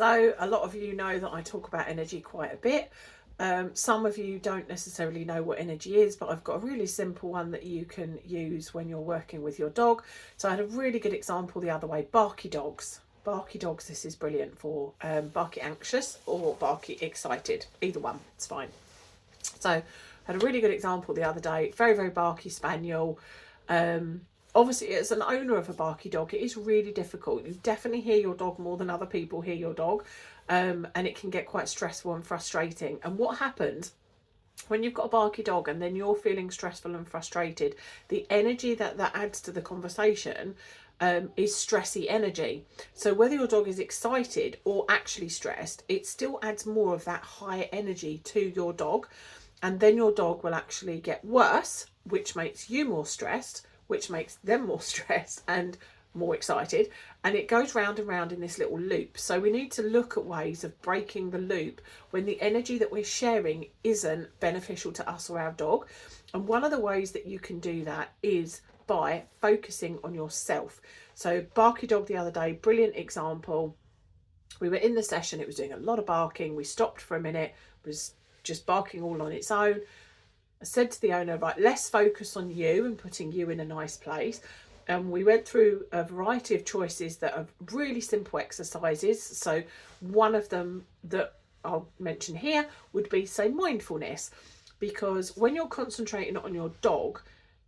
So a lot of you know that I talk about energy quite a bit. Some of you don't necessarily know what energy is, but I've got a really simple one that you can use when you're working with your dog. So I had a really good example the other way. Barky dogs. Barky dogs, this is brilliant for Barky anxious or Barky excited. Either one, it's fine. So I had a really good example the other day. Very, very Barky spaniel. Obviously, as an owner of a Barky dog, it is really difficult. You definitely hear your dog more than other people hear your dog, and it can get quite stressful and frustrating. And what happens when you've got a Barky dog and then you're feeling stressful and frustrated, the energy that adds to the conversation is stressy energy. So whether your dog is excited or actually stressed, it still adds more of that high energy to your dog. And then your dog will actually get worse, which makes you more stressed, which makes them more stressed and more excited. And it goes round and round in this little loop. So we need to look at ways of breaking the loop when the energy that we're sharing isn't beneficial to us or our dog. And one of the ways that you can do that is by focusing on yourself. So Barky dog the other day, brilliant example. We were in the session, it was doing a lot of barking. We stopped for a minute, it was just barking all on its own. I said to the owner, right, let's focus on you and putting you in a nice place. And we went through a variety of choices that are really simple exercises. So one of them that I'll mention here would be, say, mindfulness. Because when you're concentrating on your dog,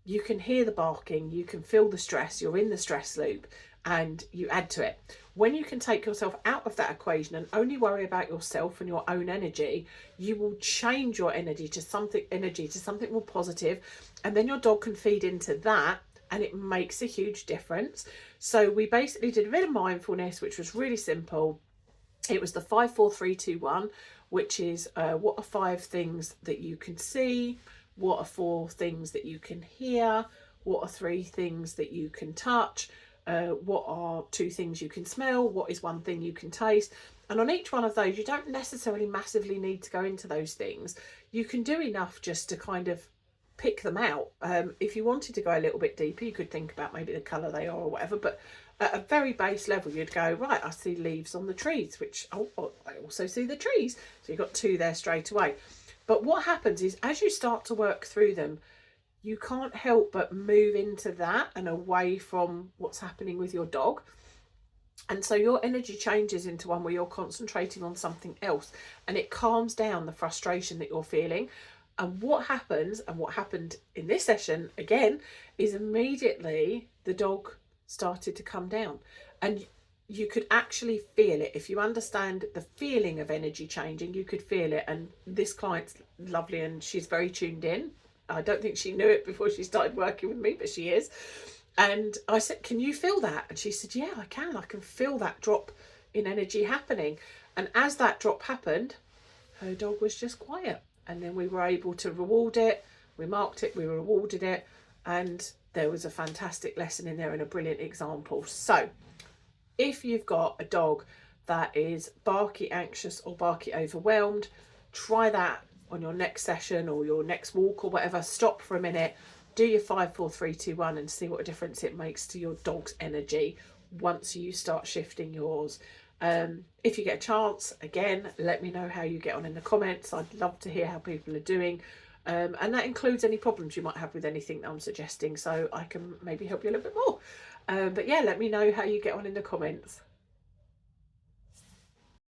you can hear the barking, you can feel the stress, you're in the stress loop, and you add to it. When you can take yourself out of that equation and only worry about yourself and your own energy, you will change your energy to something more positive, and then your dog can feed into that, and it makes a huge difference. So we basically did a bit of mindfulness, which was really simple. It was the 5, 4, 3, 2, 1, which is what are 5 things that you can see, what are 4 things that you can hear, what are 3 things that you can touch, what are 2 things you can smell, what is 1 thing you can taste. And on each one of those, you don't necessarily massively need to go into those things. You can do enough just to kind of pick them out. If you wanted to go a little bit deeper, you could think about maybe the colour they are or whatever, but at a very base level, you'd go, right, I see leaves on the trees, which, oh, I also see the trees. So you've got 2 there straight away. But what happens is, as you start to work through them, you can't help but move into that and away from what's happening with your dog. And so your energy changes into one where you're concentrating on something else, and it calms down the frustration that you're feeling. And what happens, and what happened in this session again, is immediately the dog started to come down. And you could actually feel it. If you understand the feeling of energy changing, you could feel it. And this client's lovely and she's very tuned in. I don't think she knew it before she started working with me, but she is. And I said, can you feel that? And she said, yeah, I can feel that drop in energy happening. And as that drop happened, her dog was just quiet. And then we were able to reward it. We marked it, we rewarded it. And there was a fantastic lesson in there and a brilliant example. So if you've got a dog that is barky anxious or barky overwhelmed, try that on your next session or your next walk or whatever. Stop for a minute, do your 5, 4, 3, 2, 1 and see what a difference it makes to your dog's energy once you start shifting yours. If you get a chance, again, let me know how you get on in the comments. I'd love to hear how people are doing. And that includes any problems you might have with anything that I'm suggesting, so I can maybe help you a little bit more. But yeah, let me know how you get on in the comments.